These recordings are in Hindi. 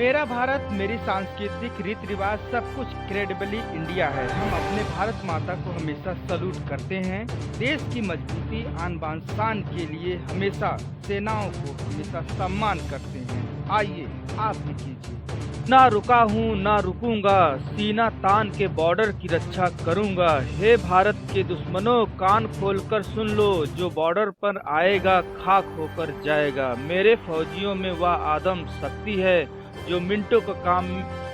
मेरा भारत, मेरी सांस्कृतिक रीति रिवाज सब कुछ क्रेडिबली इंडिया है। हम अपने भारत माता को हमेशा सल्यूट करते हैं। देश की मजबूती आन बान शान के लिए हमेशा सेनाओं को हमेशा सम्मान करते हैं। आइए आप भी कीजिए। ना रुका हूँ ना रुकूंगा, सीना तान के बॉर्डर की रक्षा करूंगा। हे भारत के दुश्मनों, कान खोलकर सुन लो, जो बॉर्डर पर आएगा खाक होकर जाएगा। मेरे फौजियों में वह आदम शक्ति है जो मिनटों का काम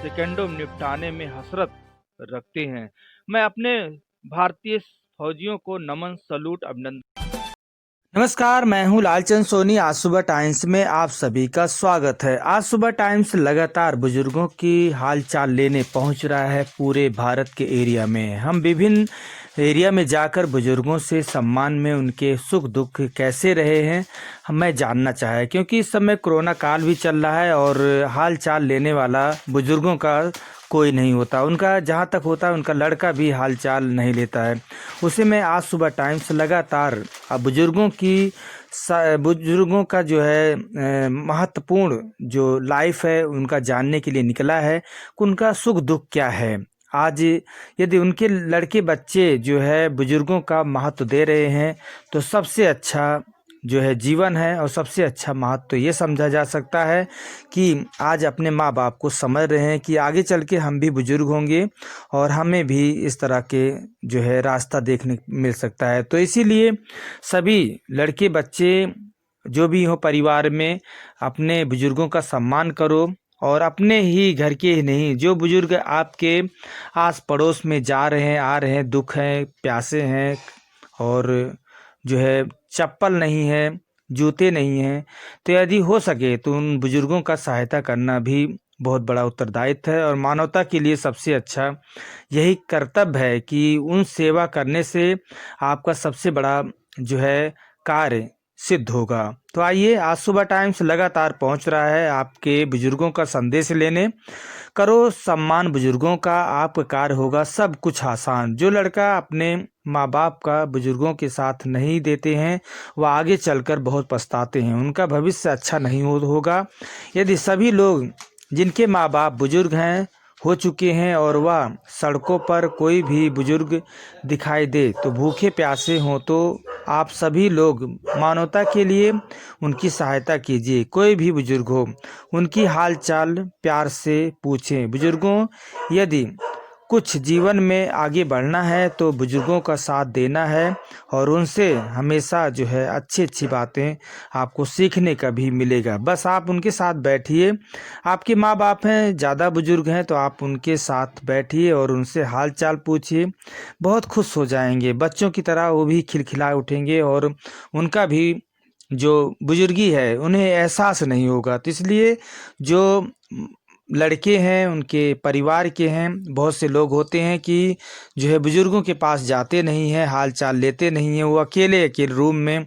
सेकंडों में निपटाने में हसरत रखते हैं। मैं अपने भारतीय फौजियों को नमन, सलूट, अभिनंदन। नमस्कार, मैं हूं लालचंद सोनी। आज सुबह टाइम्स में आप सभी का स्वागत है। आज सुबह टाइम्स लगातार बुजुर्गों की हालचाल लेने पहुंच रहा है पूरे भारत के एरिया में। हम विभिन्न एरिया में जाकर बुजुर्गों से सम्मान में उनके सुख दुख कैसे रहे हैं मैं जानना चाहा, क्योंकि इस समय कोरोना काल भी चल रहा है और हाल चाल लेने वाला बुजुर्गों का कोई नहीं होता। उनका जहाँ तक होता है उनका लड़का भी हाल चाल नहीं लेता है। उसी में आज सुबह टाइम्स लगातार बुजुर्गों का जो है महत्वपूर्ण जो लाइफ है उनका जानने के लिए निकला है कि उनका सुख दुख क्या है। आज यदि उनके लड़के बच्चे जो है बुजुर्गों का महत्व दे रहे हैं तो सबसे अच्छा जो है जीवन है और सबसे अच्छा महत्व तो ये समझा जा सकता है कि आज अपने माँ बाप को समझ रहे हैं कि आगे चल के हम भी बुजुर्ग होंगे और हमें भी इस तरह के जो है रास्ता देखने मिल सकता है। तो इसीलिए सभी लड़के बच्चे जो भी हो परिवार में अपने बुजुर्गों का सम्मान करो और अपने ही घर के ही नहीं, जो बुजुर्ग आपके आस पड़ोस में जा रहे हैं आ रहे हैं, दुख हैं प्यासे हैं और जो है चप्पल नहीं है, जूते नहीं हैं, तो यदि हो सके तो उन बुजुर्गों का सहायता करना भी बहुत बड़ा उत्तरदायित्व है और मानवता के लिए सबसे अच्छा यही कर्तव्य है कि उन सेवा करने से आपका सबसे बड़ा जो है कार्य सिद्ध होगा। तो आइए, आज सुबह टाइम्स लगातार पहुंच रहा है आपके बुजुर्गों का संदेश लेने। करो सम्मान बुजुर्गों का, आपका कार्य होगा सब कुछ आसान। जो लड़का अपने माँ बाप का बुजुर्गों के साथ नहीं देते हैं वह आगे चलकर बहुत पछताते हैं, उनका भविष्य अच्छा नहीं होगा। यदि सभी लोग जिनके माँ बाप बुजुर्ग हैं हो चुके हैं और वह सड़कों पर कोई भी बुजुर्ग दिखाई दे तो भूखे प्यासे हों तो आप सभी लोग मानवता के लिए उनकी सहायता कीजिए। कोई भी बुजुर्ग हो उनकी हाल चाल प्यार से पूछें। बुजुर्गों, यदि कुछ जीवन में आगे बढ़ना है तो बुजुर्गों का साथ देना है और उनसे हमेशा जो है अच्छी अच्छी बातें आपको सीखने का भी मिलेगा। बस आप उनके साथ बैठिए। आपके माँ बाप हैं, ज़्यादा बुजुर्ग हैं तो आप उनके साथ बैठिए और उनसे हाल चाल पूछिए, बहुत खुश हो जाएंगे। बच्चों की तरह वो भी खिलखिला उठेंगे और उनका भी जो बुजुर्गी है उन्हें एहसास नहीं होगा। तो इसलिए जो लड़के हैं उनके परिवार के हैं, बहुत से लोग होते हैं कि जो है बुजुर्गों के पास जाते नहीं हैं, हाल चाल लेते नहीं हैं, वो अकेले अकेले रूम में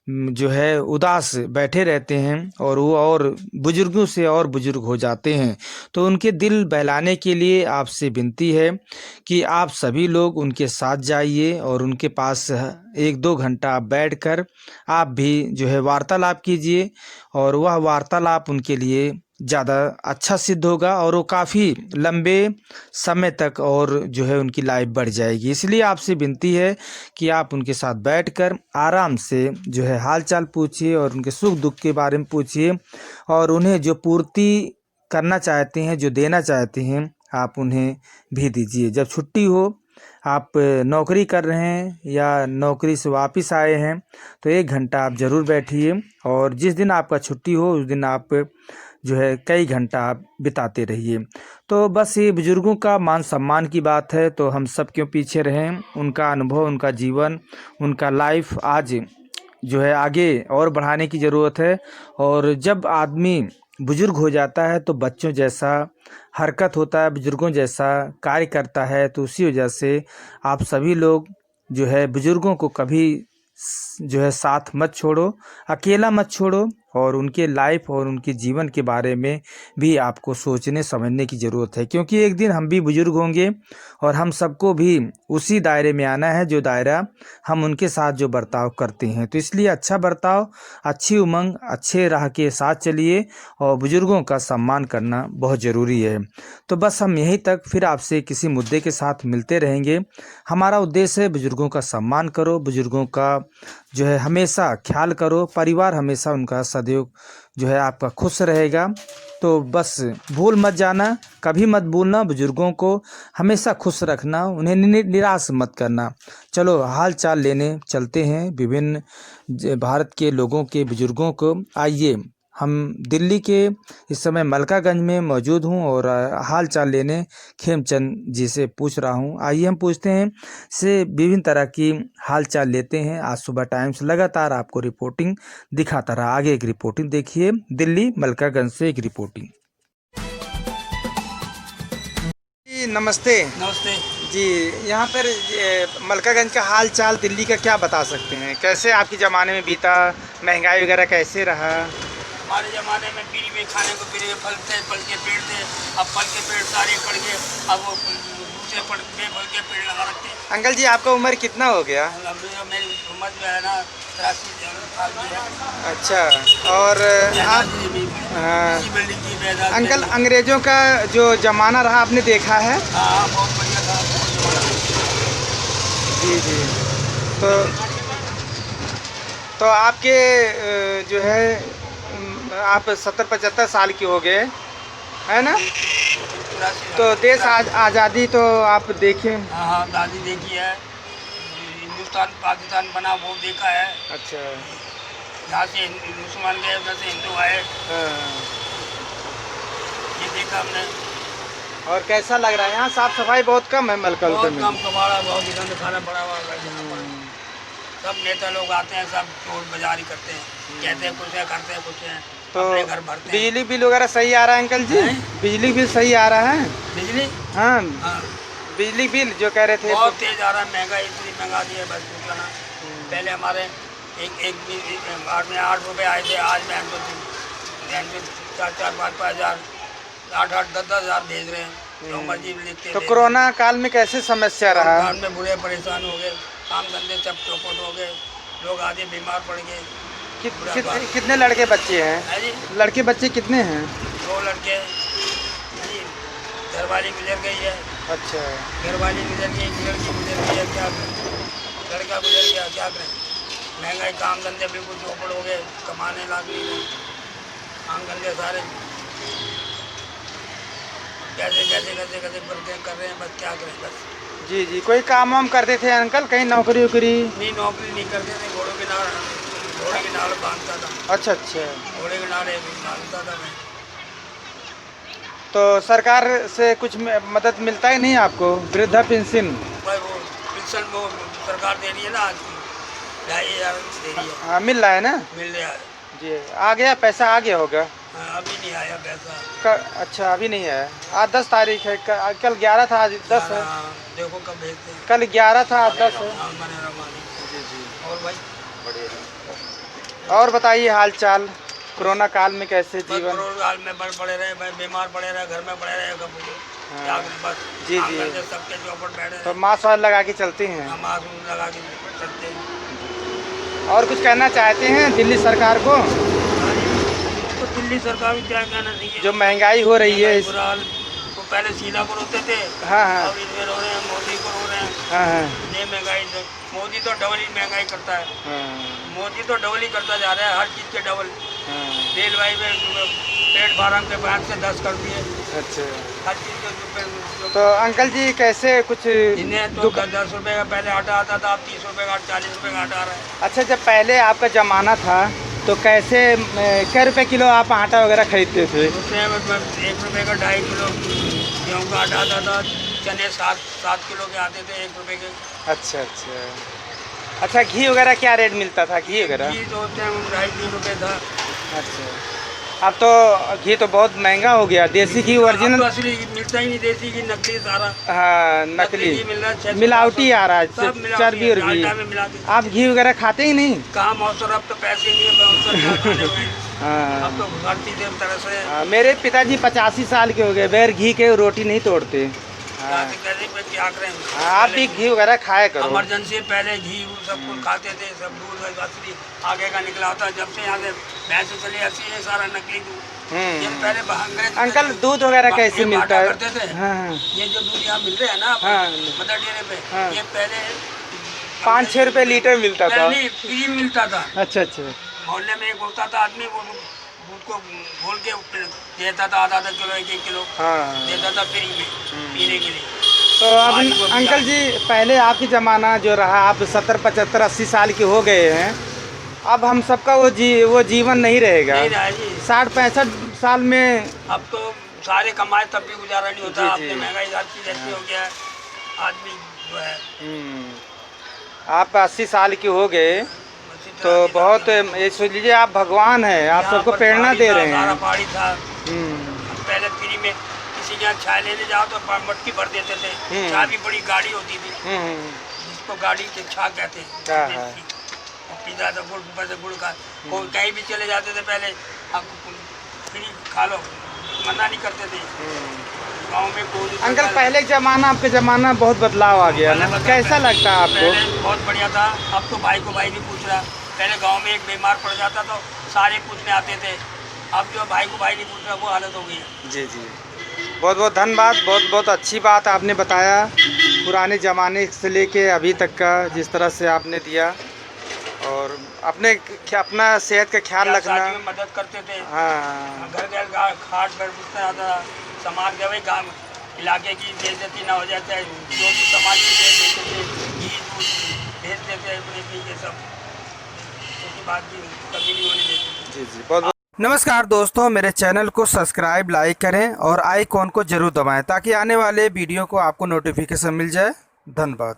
जो है उदास बैठे रहते हैं और वो और बुजुर्गों से और बुजुर्ग हो जाते हैं। तो उनके दिल बहलाने के लिए आपसे विनती है कि आप सभी लोग उनके साथ जाइए और उनके पास 1-2 घंटा बैठकर आप भी जो है वार्तालाप कीजिए और वह वार्तालाप उनके लिए ज़्यादा अच्छा सिद्ध होगा और वो काफ़ी लंबे समय तक और जो है उनकी लाइफ बढ़ जाएगी। इसलिए आपसे विनती है कि आप उनके साथ बैठकर आराम से जो है हाल चाल पूछिए और उनके सुख दुख के बारे में पूछिए और उन्हें जो पूर्ति करना चाहते हैं, जो देना चाहते हैं, आप उन्हें भी दीजिए। जब छुट्टी हो, आप नौकरी कर रहे हैं या नौकरी से वापस आए हैं तो 1 घंटा आप ज़रूर बैठिए और जिस दिन आपका छुट्टी हो उस दिन आप जो है कई घंटा आप बिताते रहिए। तो बस ये बुजुर्गों का मान सम्मान की बात है, तो हम सब क्यों पीछे रहें। उनका अनुभव, उनका जीवन, उनका लाइफ आज जो है आगे और बढ़ाने की ज़रूरत है। और जब आदमी बुजुर्ग हो जाता है तो बच्चों जैसा हरकत होता है, बुजुर्गों जैसा कार्य करता है। तो उसी वजह से आप सभी लोग जो है बुजुर्गों को कभी जो है साथ मत छोड़ो, अकेला मत छोड़ो और उनके लाइफ और उनके जीवन के बारे में भी आपको सोचने समझने की ज़रूरत है, क्योंकि एक दिन हम भी बुजुर्ग होंगे और हम सबको भी उसी दायरे में आना है जो दायरा हम उनके साथ जो बर्ताव करते हैं। तो इसलिए अच्छा बर्ताव, अच्छी उमंग, अच्छे राह के साथ चलिए और बुजुर्गों का सम्मान करना बहुत ज़रूरी है। तो बस हम यहीं तक, फिर आपसे किसी मुद्दे के साथ मिलते रहेंगे। हमारा उद्देश्य है बुजुर्गों का सम्मान करो, बुजुर्गों का जो है हमेशा ख्याल करो, परिवार हमेशा उनका सदैव जो है आपका खुश रहेगा। तो बस भूल मत जाना, कभी मत भूलना, बुजुर्गों को हमेशा खुश रखना, उन्हें निराश मत करना। चलो हाल चाल लेने चलते हैं विभिन्न भारत के लोगों के, बुजुर्गों को। आइए, हम दिल्ली के इस समय मलकागंज में मौजूद हूँ और हाल चाल लेने खेमचंद जी से पूछ रहा हूँ। आइए हम पूछते हैं से विभिन्न तरह की हाल चाल लेते हैं। आज सुबह टाइम्स लगातार आपको रिपोर्टिंग दिखाता रहा। आगे एक रिपोर्टिंग देखिए, दिल्ली मलकागंज से एक रिपोर्टिंग। जी नमस्ते। नमस्ते जी, यहाँ पर मलकागंज का हाल चाल दिल्ली का क्या बता सकते हैं? कैसे आपके ज़माने में बीता, महंगाई वगैरह कैसे रहा? हमारे ज़माने में पीढ़ी में खाने को पीढ़ी में फल थे, फल के पेड़ थे। अब फल के पेड़ सारे पड़ गए, अब वो दूसरे बेफल के पेड़ लगा रखे हैं। अंकल जी, आपका उम्र कितना हो गया? मेरी उम्र जो है ना 83 साल की है। अच्छा, और आप हाँ, इसी बिल्डिंग की बेदार अंकल अंग्रेज़ों का जो ज़माना रहा आपने देखा है? हाँ, बहुत बढ़िया था। जी जी। तो आपके जो है आप 70-75 साल के हो गए, है ना? तो देश आज़ादी तो आप देखें। हाँ हाँ, दादी देखी है। हिंदुस्तान पाकिस्तान बना वो देखा है। अच्छा। जहाँ से मुसलमान गए उधर से हिंदू आए, हाँ। ये देखा हमने। और कैसा लग रहा है? यहाँ साफ सफाई बहुत कम है मलकागंज बहुत में। कम कबाड़ा, बहुत गंद खाना पड़ा हुआ है। सब नेता लोग आते हैं, सब चोर बाजार ही करते हैं, कहते हैं कुछ है, करते हैं कुछ है, तो अपने घर भरते हैं। बिजली बिल वगैरह सही आ रहा है अंकल जी? बिजली बिल सही आ रहा है? बिजली हाँ, हाँ बिजली बिल जो कह रहे थे बहुत तेज आ रहा है। महंगाई इतनी महंगा दी है, बस पूछो ना। पहले हमारे एक बार में 8 रुपये आए थे, आज बैंक को 4-4, 5-5 हज़ार, 8-8, 10-10 हज़ार भेज रहे हैं। जो मर्जी लिखते तो कोरोना काल में कैसे समस्या रहा? काल में बुरे परेशान हो गए, काम धंधे सब चौपट हो गए, लोग आधे बीमार पड़ गए। कितने लड़के बच्चे हैं? है जी, लड़के बच्चे कितने हैं? 2 लड़के हैं जी। घरवाली गुजर गई है। अच्छा। घरवाली गुजर गई, एक लड़की गुजर गई है, क्या करें? लड़का गुजर गया, क्या करें? महंगाई, काम धंधे बिल्कुल चौपट हो गए, कमाने लग गई, काम धंधे सारे कैसे कर रहे हैं, बस क्या करें बस। जी जी, कोई काम वाम करते थे अंकल, कहीं नौकरी वोकरी? नहीं, नौकरी नहीं करते थे। घोड़े के नाल बांधता था। अच्छा अच्छा। घोड़े के नाल बांधता था मैं। तो सरकार से कुछ मदद मिलता ही नहीं आपको? वृद्धा पेंशन? भाई वो पेंशन वो सरकार दे रही है ना, आज 2,500 दे रही है। हाँ, मिल रहा है ना? मिल रहा है। जी, आ गया पैसा? आ गया होगा। हाँ, अभी नहीं आया पैसा। अच्छा, अभी नहीं है। आज 10 तारीख है, कल 11 था, आज 10 है। हाँ, देखो कब भेजते हैं। कल 11 था, आज 10 है। हाँ, जी जी। और भाई और बताइए हाल चाल, कोरोना काल में कैसे जीवन? कोरोना काल में पड़े रहे भाई, बीमार पड़े रहे, घर में पड़े रहे, क्या करें बस। जी काम जी। करते सबके चौपट बैठे तो मास्क वास्क लगा के चलते हैं? हम मास्क लगा के चलते हैं। और कुछ कहना चाहते हैं दिल्ली सरकार को? तो दिल्ली सरकार को क्या कहना चाहिए? जो महंगाई हो रही है बुरा हाल। वो पहले सीतापुर होते थे, हाँ हाँ अब इसमें रो रहे हैं, मोदी को रो रहे हैं। हाँ हाँ ये महंगाई तो मोदी तो डबल ही महंगाई करता है। हाँ मोदी तो डबल ही करता जा रहा है, हर चीज़ के डबल। हाँ। तेल भाई में पेट फार्म के 5 से 10 कर दिए, अच्छा, हर चीज़ के। तो अंकल जी कैसे कुछ इन्हें तो 10 रुपये का पहले आटा आता था, अब 30 रुपये का, 40 रुपये का आटा आ रहा है। अच्छा, जब पहले आपका ज़माना था तो कैसे क्या रुपए किलो आप आटा वगैरह खरीदते थे? उसमें 1 रुपये का 2.5 किलो गेहूँ का आटा आता था, चने 7 किलो के आते थे 1 रुपये के। अच्छा अच्छा। अच्छा, घी वगैरह क्या रेट मिलता था? घी वगैरह घी तो उस टाइम 2.5-3 रुपये था। अच्छा, अब तो घी तो बहुत महंगा हो गया। देसी घी अब ओरिजिनल तो असली मिलता ही नहीं, देसी घी नकली सारा। हाँ, नकली नकली मिल रहा है, 600 मिलावटी आ रहा है, सब मिलावटी चर्बी और है, घी। डालडा में मिला के। आप घी वगैरह खाते ही नहीं? कहाँ मौसर, अब तो पैसे नहीं है मौसर क्या खाने में। हाँ। अब तो हर चीज़ एक तरह से मेरे पिताजी 85 साल के हो गए, बगैर घी के रोटी नहीं तोड़ते। हाँ। कैसे पे क्या करें। हाँ, आप भी घी वगैरह खाया करो। इमरजेंसी पहले घी सब कुछ खाते थे, सब दूध असली आगे का निकला होता। जब से यहाँ से भैंस चली असली है सारा नकली दूध। ये पहले अंग्रेज अंकल दूध वगैरह कैसे मिलता है? करते थे। हाँ। ये जो दूध यहाँ मिल रहे हैं ना हाँ। मदर डेयरी पे, हाँ। ये पहले 5-6 रुपए लीटर मिलता था। नहीं, फ्री मिलता था। अच्छा अच्छा। मोहल्ले में एक होता था आदमी, वो दूध को घोल के देता था, आधा किलो 1 किलो हाँ। देता था फ्री में पीने के लिए। तो अब अंकल जी, पहले आपकी ज़माना जो रहा, आप 70, 75, 80 साल के हो गए हैं, अब हम सबका वो जीवन नहीं रहेगा। नहीं रहा जी। 60-65 साल में अब तो सारे कमाए तब भी गुजारा नहीं होता। अब जी। तो महंगाई हर चीज़ ऐसी हो गया है, आदमी जो है आप 80 साल के हो गए उसी तो तरह बहुत, ये सोच लीजिए आप भगवान हैं, आप यहाँ सबको पर प्रेरणा पहाड़ी दे था, रहे सारा हैं। पहाड़ी था। हम्म। पहले फ्री में किसी के यहाँ चाय लेने जाओ तो मटकी भर देते थे। चाय भी बड़ी गाड़ी होती थी, जिसको गाड़ी के छा कहते हाँ, हैं। हाँ। पिज़्ज़ा तो गुड़, ऊपर से गुड़ का। कोई कहीं भी चले जाते थे पहले, आपको फ्री खा लो, मना नहीं करते थे। गाँव में कोई अंकल पहले के ज़माना आपके ज़माना बहुत बदलाव आ गया ना, कैसा लगता है आपको? पहले बहुत बढ़िया था। अब तो भाई को भाई नहीं पूछ रहा। पहले गांव में एक बीमार पड़ जाता तो सारे पूछने आते थे। अब जो भाई को भाई नहीं पूछ रहा, वो हालत हो गई है। जी जी, बहुत बहुत धन्यवाद। बहुत बहुत अच्छी बात आपने बताया, पुराने ज़माने से लेके अभी तक का जिस तरह से आपने दिया, और अपना सेहत का ख्याल रखना। शादी में मदद करते थे। हाँ। घर घर खाट पर पूछता था, समाज के भाई गाँव इलाके की बेइज्जती ना हो जाता है, जो भी समाज की देते थे, घी दूध भेज देते हैं अपने पी के सब, उसकी बात भी कभी नहीं होने देते। जी जी, बहुत बहुत नमस्कार दोस्तों, मेरे चैनल को सब्सक्राइब, लाइक करें और आइकॉन को जरूर दबाएं ताकि आने वाले वीडियो को आपको नोटिफिकेशन मिल जाए। धन्यवाद।